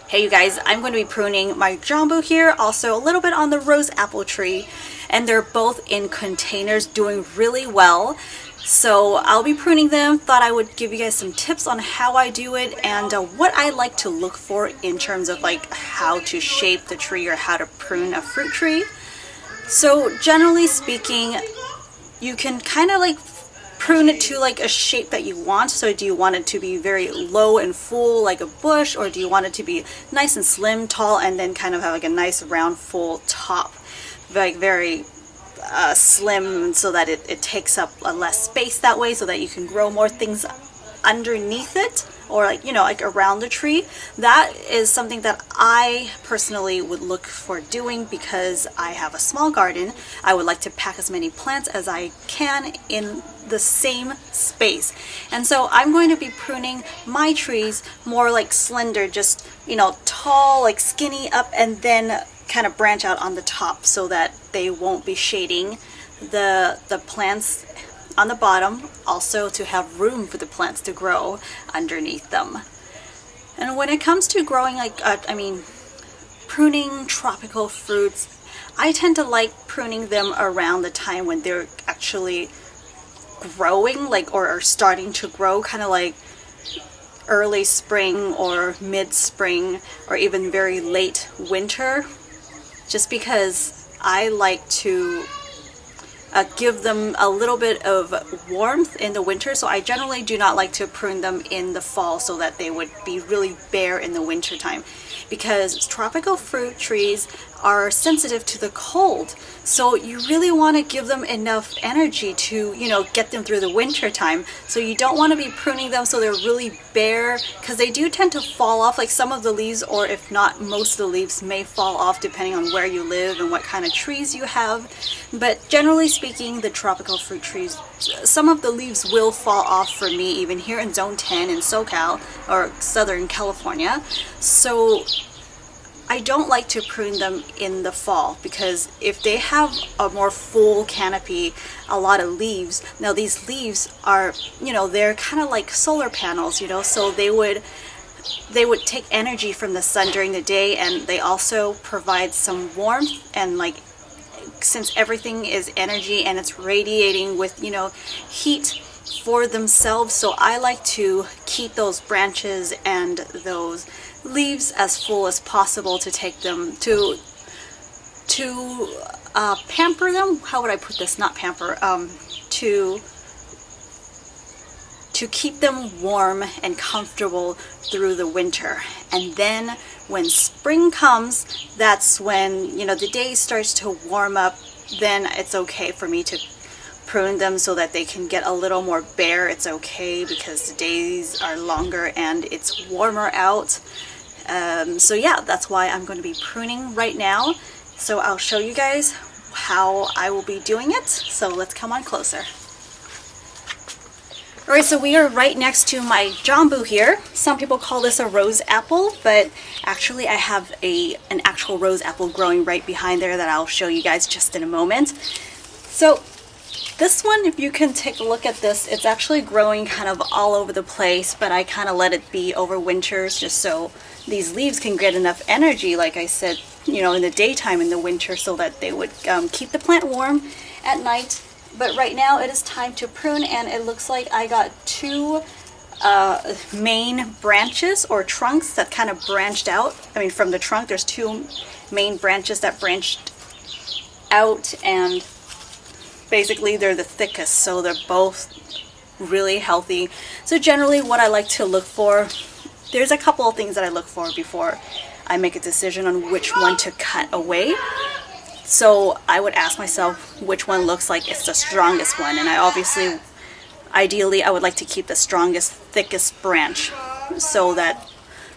Hey you guys, I'm going to be pruning my jambu here, also a little bit on the rose apple tree, and they're both in containers doing really well. So I'll be pruning them. Thought I would give you guys some tips on how I do it and what I like to look for in terms of like how to shape the tree or how to prune a fruit tree. So generally speaking, you can kind of like prune it to like a shape that you want. So do you want it to be very low and full like a bush, or do you want it to be nice and slim, tall, and then kind of have like a nice round full top, like very slim, so that it takes up less space that way, so that you can grow more things underneath it, or like, you know, like around the tree. That is something that I personally would look for doing because I have a small garden. I would like to pack as many plants as I can in the same space, and so I'm going to be pruning my trees more like slender, just, you know, tall, like skinny up, and then kind of branch out on the top so that they won't be shading the plants on the bottom, also to have room for the plants to grow underneath them. And when it comes to growing like pruning tropical fruits, I tend to like pruning them around the time when they're actually growing, like, or are starting to grow, kind of like early spring or mid-spring or even very late winter, just because I like to give them a little bit of warmth in the winter. So I generally do not like to prune them in the fall so that they would be really bare in the winter time, because tropical fruit trees are sensitive to the cold. So you really want to give them enough energy to, you know, get them through the winter time. So you don't want to be pruning them so they're really bare, because they do tend to fall off. Like some of the leaves, or if not most of the leaves, may fall off depending on where you live and what kind of trees you have. But generally speaking, the tropical fruit trees, some of the leaves will fall off for me, even here in Zone 10 in SoCal or Southern California. So I don't like to prune them in the fall, because if they have a more full canopy, a lot of leaves, now these leaves are, you know, they're kind of like solar panels, you know, so they would take energy from the sun during the day, and they also provide some warmth, and like, since everything is energy and it's radiating with, you know, heat for themselves, so I like to keep those branches and those leaves as full as possible to take them to pamper them. How would I put this? Not pamper, to keep them warm and comfortable through the winter. And then when spring comes, that's when, you know, the day starts to warm up. Then it's okay for me to prune them so that they can get a little more bare. It's okay because the days are longer and it's warmer out. So yeah, that's why I'm going to be pruning right now. So I'll show you guys how I will be doing it. So let's come on closer. Alright, so we are right next to my jambu here. Some people call this a rose apple, but actually I have an actual rose apple growing right behind there that I'll show you guys just in a moment. So this one, if you can take a look at this, it's actually growing kind of all over the place, but I kind of let it be over winters just so these leaves can get enough energy, like I said, you know, in the daytime in the winter, so that they would keep the plant warm at night. But right now it is time to prune, and it looks like I got two main branches or trunks that kind of branched out. I mean, from the trunk there's two main branches that branched out, and basically they're the thickest, so they're both really healthy. So generally what I like to look for, there's a couple of things that I look for before I make a decision on which one to cut away. So I would ask myself which one looks like it's the strongest one, and ideally I would like to keep the strongest, thickest branch so that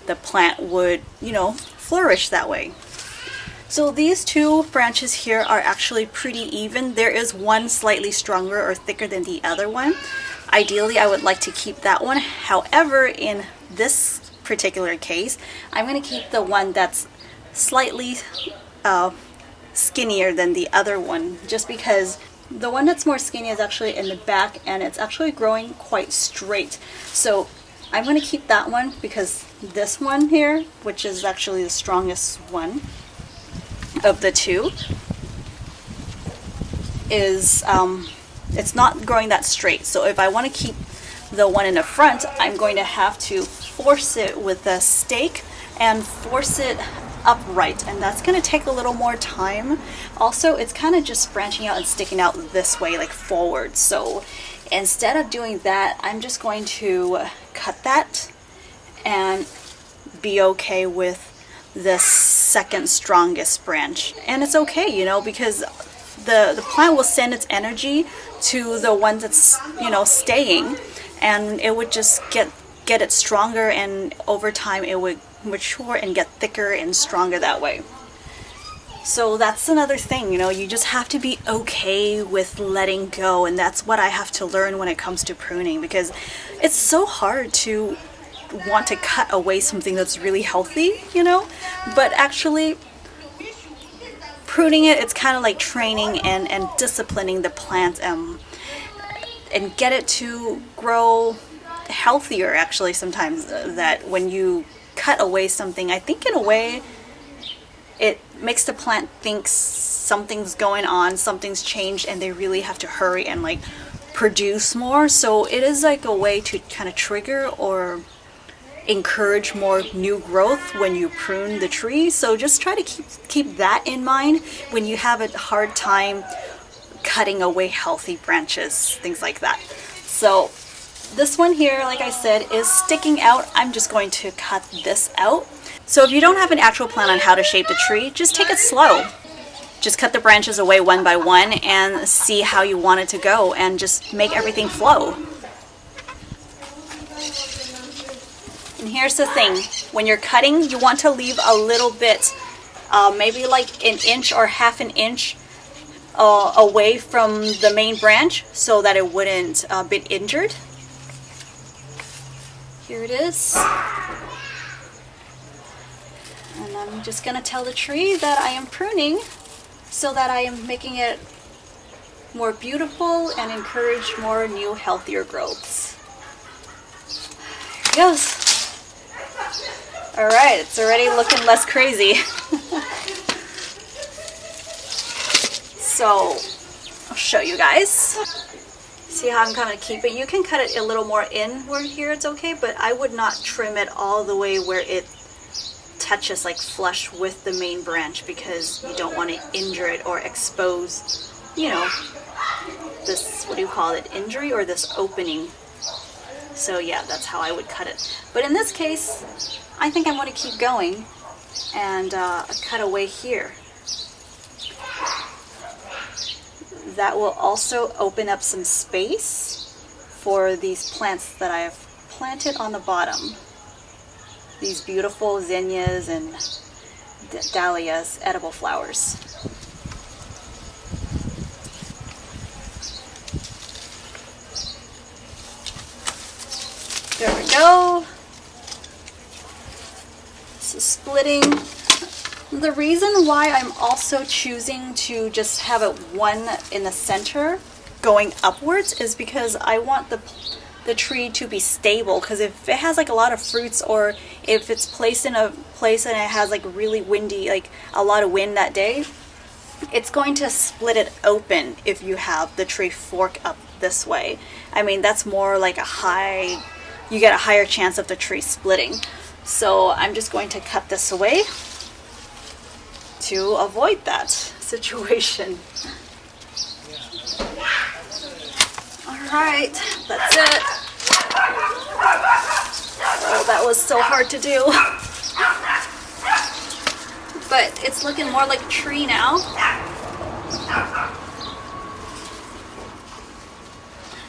the plant would, you know, flourish that way. So these two branches here are actually pretty even. There is one slightly stronger or thicker than the other one. Ideally I would like to keep that one. However, in this particular case, I'm going to keep the one that's slightly skinnier than the other one, just because the one that's more skinny is actually in the back and it's actually growing quite straight. So I'm going to keep that one because this one here, which is actually the strongest one of the two, is it's not growing that straight. So if I want to keep the one in the front, I'm going to have to force it with a stake and force it upright, and that's going to take a little more time. Also, it's kind of just branching out and sticking out this way, like forward. So instead of doing that, I'm just going to cut that and be okay with the second strongest branch. And it's okay, you know, because the plant will send its energy to the one that's, you know, staying, and it would just get it stronger, and over time it would mature and get thicker and stronger that way. So that's another thing, you know, you just have to be okay with letting go, and that's what I have to learn when it comes to pruning, because it's so hard to want to cut away something that's really healthy, you know, but actually pruning it's kind of like training and disciplining the plant and get it to grow healthier. Actually, sometimes that when you cut away something, I think in a way it makes the plant think something's going on, something's changed, and they really have to hurry and like produce more. So it is like a way to kind of trigger or encourage more new growth when you prune the tree. So just try to keep that in mind when you have a hard time cutting away healthy branches, things like that. So this one here, like I said, is sticking out. I'm just going to cut this out. So if you don't have an actual plan on how to shape the tree, just take it slow. Just cut the branches away one by one and see how you want it to go, and just make everything flow. And here's the thing, when you're cutting, you want to leave a little bit, maybe like an inch or half an inch away from the main branch so that it wouldn't be injured. Here it is. And I'm just going to tell the tree that I am pruning so that I am making it more beautiful and encourage more new, healthier growths. Here it goes. Alright, it's already looking less crazy. So, I'll show you guys. See how I'm going to keep it? You can cut it a little more inward here, it's okay, but I would not trim it all the way where it touches like flush with the main branch, because you don't want to injure it or expose, you know, this, what do you call it, injury, or this opening. So yeah, that's how I would cut it. But in this case, I think I'm going to keep going and cut away here. That will also open up some space for these plants that I have planted on the bottom. These beautiful zinnias and dahlias, edible flowers. There we go. So splitting. The reason why I'm also choosing to just have it one in the center going upwards is because I want the tree to be stable, because if it has like a lot of fruits, or if it's placed in a place and it has like really windy, like a lot of wind that day, it's going to split it open if you have the tree fork up this way. I mean, that's more like you get a higher chance of the tree splitting. So I'm just going to cut this away to avoid that situation. Alright, that's it. Oh, that was so hard to do. But it's looking more like a tree now.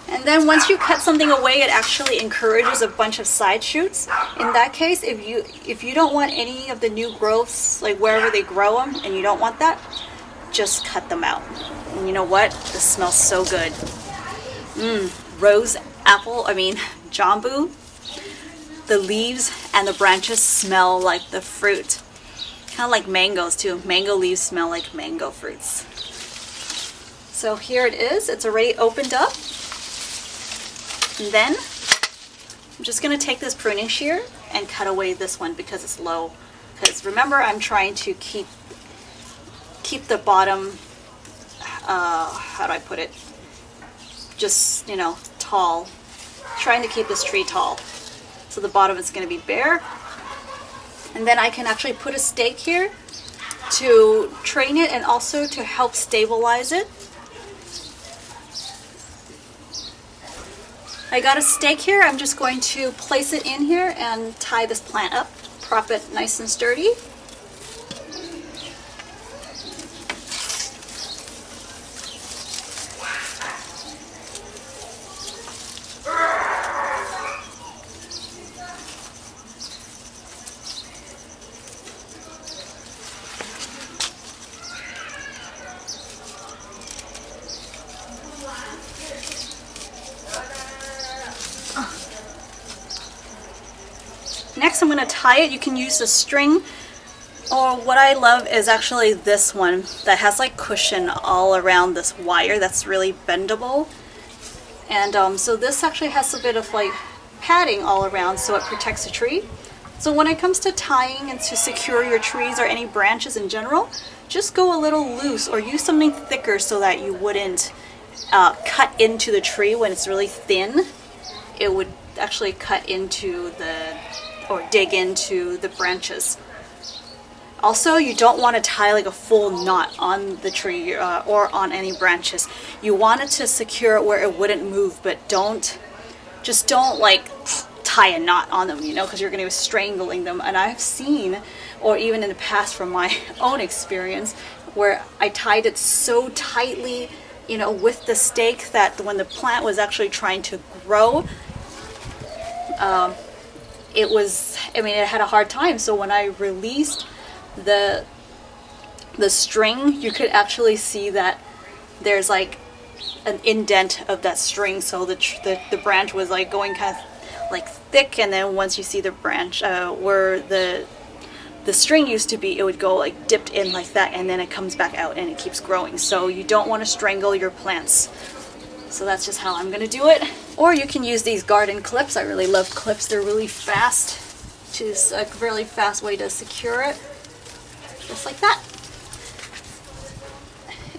And then once you cut something away, it actually encourages a bunch of side shoots. In that case, if you don't want any of the new growths, like wherever they grow them, and you don't want that, just cut them out. And you know what? This smells so good. Jambu. The leaves and the branches smell like the fruit. Kind of like mangoes too. Mango leaves smell like mango fruits. So here it is. It's already opened up. And then I'm just going to take this pruning shear and cut away this one because it's low. Because remember, I'm trying to keep the bottom, how do I put it, just, you know, tall. Trying to keep this tree tall. So the bottom is going to be bare. And then I can actually put a stake here to train it and also to help stabilize it. I got a stake here. I'm just going to place it in here and tie this plant up, prop it nice and sturdy. Next, I'm going to tie it. You can use a string, or what I love is actually this one that has like cushion all around this wire that's really bendable. And so this actually has a bit of like padding all around so it protects the tree. So when it comes to tying and to secure your trees or any branches in general, just go a little loose or use something thicker so that you wouldn't cut into the tree when it's really thin. It would actually cut into or dig into the branches. Also, you don't want to tie like a full knot on the tree or on any branches. You want it to secure it where it wouldn't move, but just don't like tie a knot on them, you know, because you're going to be strangling them. And I've seen, or even in the past from my own experience, where I tied it so tightly, you know, with the stake that when the plant was actually trying to grow, it had a hard time. So when I released the string, you could actually see that there's like an indent of that string. So the branch was like going kind of like thick, and then once you see the branch where the string used to be, it would go like dipped in like that, and then it comes back out and it keeps growing. So you don't want to strangle your plants. So that's just how I'm going to do it. Or you can use these garden clips. I really love clips. They're really fast. Just a really fast way to secure it. Just like that.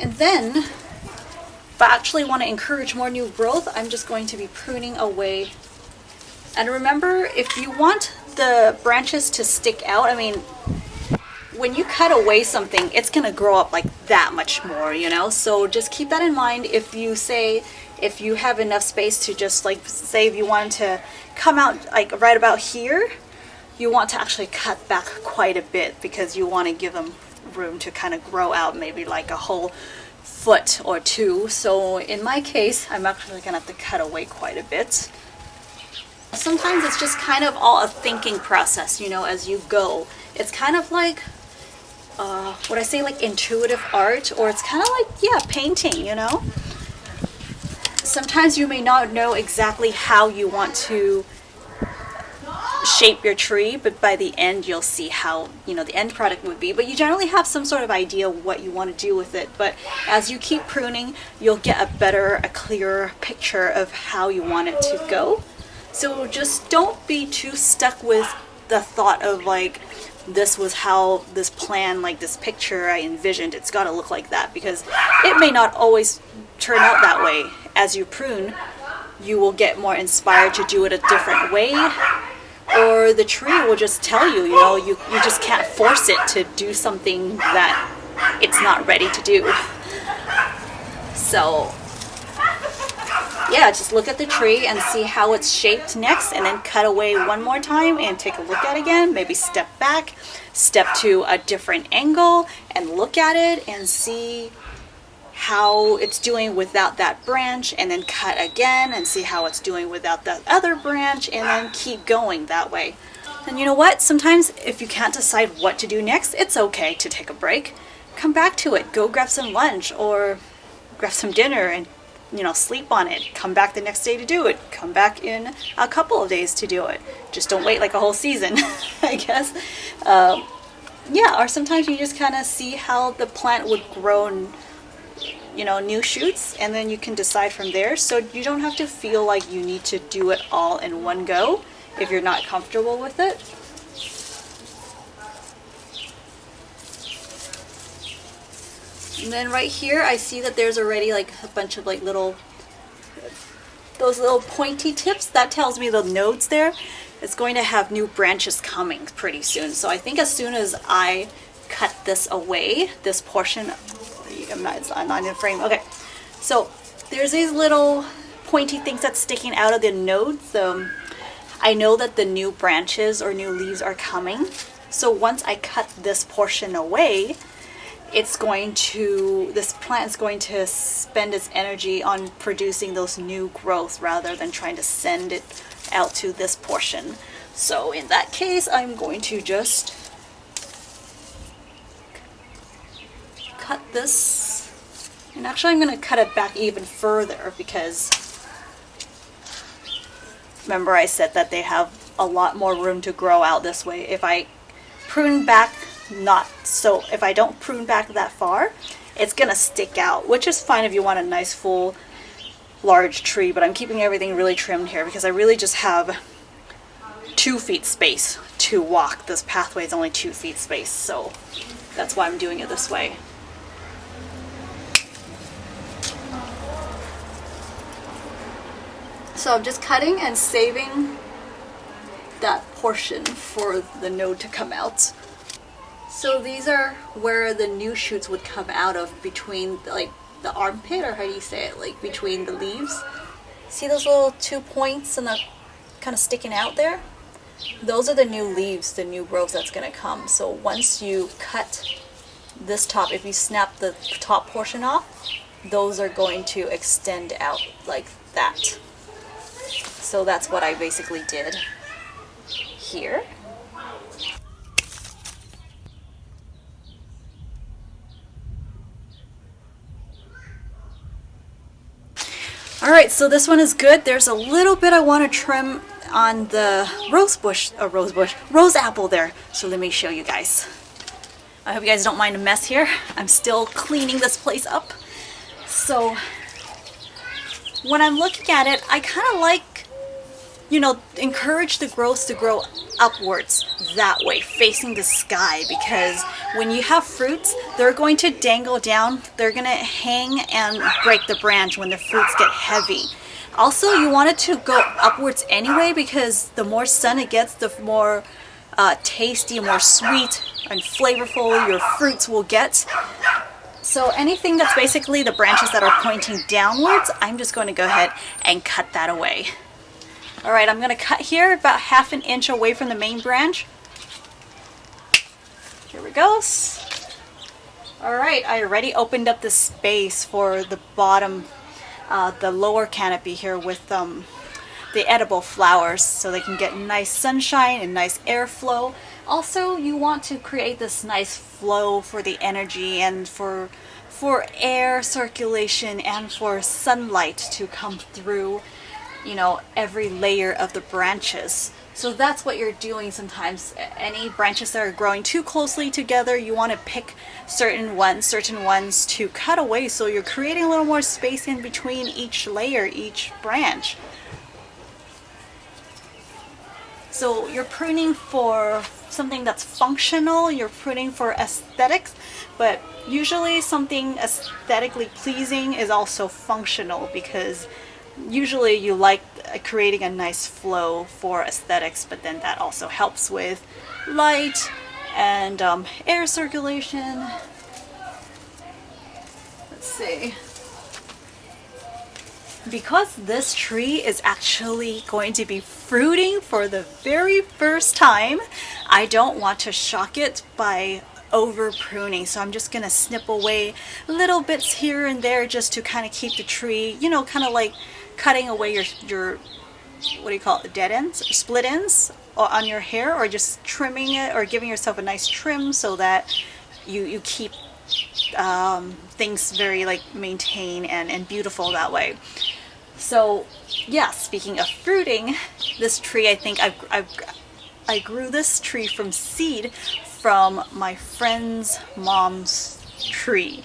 And then, if I actually want to encourage more new growth, I'm just going to be pruning away. And remember, if you want the branches to stick out, I mean, when you cut away something, it's going to grow up like that much more, you know? So just keep that in mind. If you have enough space to just like, say if you want to come out like right about here, you want to actually cut back quite a bit because you want to give them room to kind of grow out maybe like a whole foot or two. So in my case, I'm actually going to have to cut away quite a bit. Sometimes it's just kind of all a thinking process, you know, as you go. It's kind of like, what I say, like intuitive art, or it's kind of like, yeah, painting, you know? Sometimes you may not know exactly how you want to shape your tree, but by the end you'll see how, you know, the end product would be. But you generally have some sort of idea what you want to do with it. But as you keep pruning, you'll get a clearer picture of how you want it to go. So just don't be too stuck with the thought of like, this was how this plan, like this picture I envisioned, it's got to look like that, because it may not always turn out that way. As you prune, you will get more inspired to do it a different way, or the tree will just tell you, you know, you just can't force it to do something that it's not ready to do. So yeah, just look at the tree and see how it's shaped next, and then cut away one more time and take a look at it again. Maybe step back, step to a different angle and look at it and see how it's doing without that branch, and then cut again and see how it's doing without that other branch, and then keep going that way. And you know what? Sometimes if you can't decide what to do next, it's okay to take a break. Come back to it. Go grab some lunch or grab some dinner and, you know, sleep on it. Come back the next day to do it. Come back in a couple of days to do it. Just don't wait like a whole season, I guess. Yeah, or sometimes you just kind of see how the plant would grow you know, new shoots, and then you can decide from there. So you don't have to feel like you need to do it all in one go if you're not comfortable with it. And then right here I see that there's already like a bunch of like little, those little pointy tips. That tells me the nodes there, it's going to have new branches coming pretty soon. So I think as soon as I cut this away, this portion, I'm not in the frame. Okay, so there's these little pointy things that's sticking out of the nodes. I know that the new branches or new leaves are coming. So once I cut this portion away, it's going to, this plant is going to spend its energy on producing those new growth rather than trying to send it out to this portion. So in that case, I'm going to just cut this, and actually I'm going to cut it back even further because remember I said that they have a lot more room to grow out this way. If I prune back, if I don't prune back that far, it's gonna stick out, which is fine if you want a nice full large tree, but I'm keeping everything really trimmed here because I really just have 2 feet space to walk. This pathway is only 2 feet space, so that's why I'm doing it this way. So I'm just cutting and saving that portion for the node to come out. So these are where the new shoots would come out of, between like the armpit, or how do you say it, like between the leaves. See those little 2 points and the kind of sticking out there? Those are the new leaves, the new growth that's going to come. So once you cut this top, if you snap the top portion off, those are going to extend out like that. So that's what I basically did here. Alright, so this one is good. There's a little bit I want to trim on the roseapple there. So let me show you guys. I hope you guys don't mind a mess here. I'm still cleaning this place up. So when I'm looking at it, I kind of like, you know, encourage the growth to grow upwards that way, facing the sky, because when you have fruits, they're going to dangle down, they're going to hang and break the branch when the fruits get heavy. Also, you want it to go upwards anyway, because the more sun it gets, the more tasty, more sweet and flavorful your fruits will get. So anything that's basically the branches that are pointing downwards, I'm just going to go ahead and cut that away. Alright, I'm going to cut here about 1/2 inch away from the main branch. Here we go. Alright, I already opened up the space for the bottom, the lower canopy here with the edible flowers, so they can get nice sunshine and nice airflow. Also, you want to create this nice flow for the energy and for air circulation and for sunlight to come through, you know, every layer of the branches. So that's what you're doing sometimes. Any branches that are growing too closely together, you want to pick certain ones to cut away, so you're creating a little more space in between each layer, each branch. So you're pruning for something that's functional, you're pruning for aesthetics, but usually something aesthetically pleasing is also functional, because usually you like creating a nice flow for aesthetics, but then that also helps with light and air circulation. Let's see. Because this tree is actually going to be fruiting for the very first time, I don't want to shock it by over pruning, so I'm just gonna snip away little bits here and there just to kind of keep the tree, you know, kind of like cutting away your what do you call it, dead ends or split ends on your hair, or just trimming it or giving yourself a nice trim so that you keep things very like maintained and beautiful that way. So yeah, speaking of fruiting, this tree, I think I grew this tree from seed from my friend's mom's tree.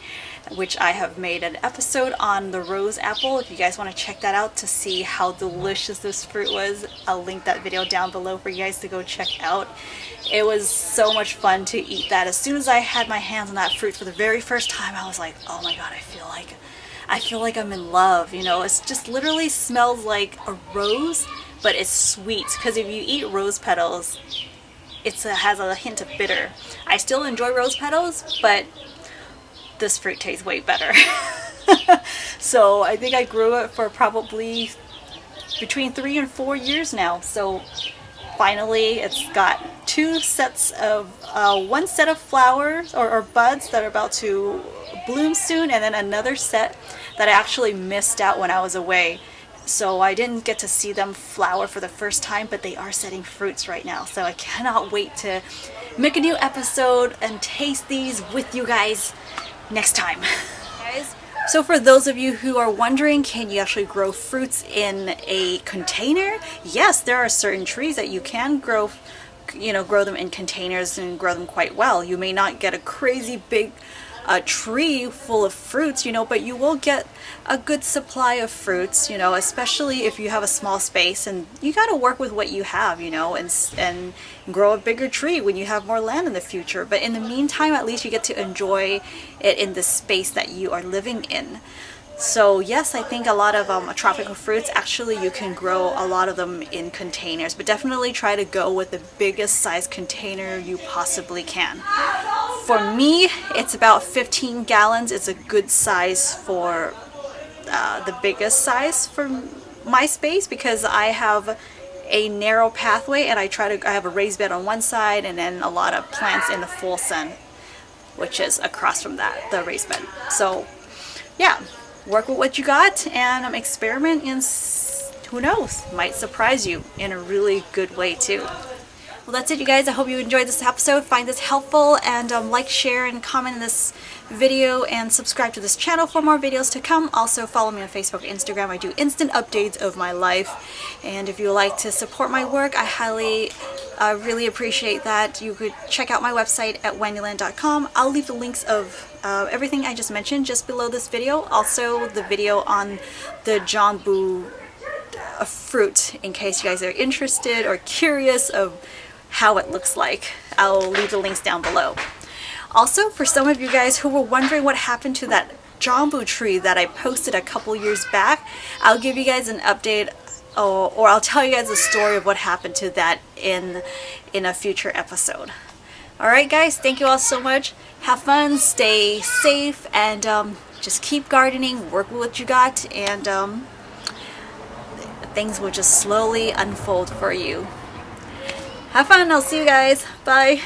which I have made an episode on the rose apple. If you guys want to check that out to see how delicious this fruit was, I'll link that video down below for you guys to go check out. It was so much fun to eat that. As soon as I had my hands on that fruit for the very first time, I was like, oh my god, I feel like I'm in love. You know, it's just literally smells like a rose, but it's sweet, because if you eat rose petals, it has a hint of bitter. I still enjoy rose petals, but this fruit tastes way better. So I think I grew it for probably between 3 and 4 years now. So finally it's got one set of flowers or buds that are about to bloom soon, and then another set that I actually missed out when I was away. So I didn't get to see them flower for the first time, but they are setting fruits right now. So I cannot wait to make a new episode and taste these with you guys next time. Guys, so for those of you who are wondering, can you actually grow fruits in a container? Yes, there are certain trees that you can grow, grow them in containers and grow them quite well. You may not get a crazy big tree full of fruits, but you will get a good supply of fruits, especially if you have a small space, and you got to work with what you have, and grow a bigger tree when you have more land in the future. But in the meantime, at least you get to enjoy it in the space that you are living in. So yes, I think a lot of tropical fruits, actually you can grow a lot of them in containers, but definitely try to go with the biggest size container you possibly can. For me, it's about 15 gallons. It's a good size for the biggest size for my space, because I have a narrow pathway and I have a raised bed on one side and then a lot of plants in the full sun, which is across from the raised bed. So yeah, work with what you got and experiment, and who knows, might surprise you in a really good way too. Well, that's it, you guys. I hope you enjoyed this episode, find this helpful, and like, share, and comment in this video, and subscribe to this channel for more videos to come. Also follow me on Facebook, Instagram. I do instant updates of my life, and if you would like to support my work, I highly really appreciate that. You could check out my website at wendyland.com. I'll leave the links of everything I just mentioned just below this video. Also the video on the jambu fruit, in case you guys are interested or curious of how it looks like. I'll leave the links down below. Also, for some of you guys who were wondering what happened to that jambu tree that I posted a couple years back, I'll give you guys an update, or I'll tell you guys a story of what happened to that in a future episode. Alright guys, thank you all so much. Have fun, stay safe, and just keep gardening, work with what you got, and things will just slowly unfold for you. Have fun, I'll see you guys. Bye.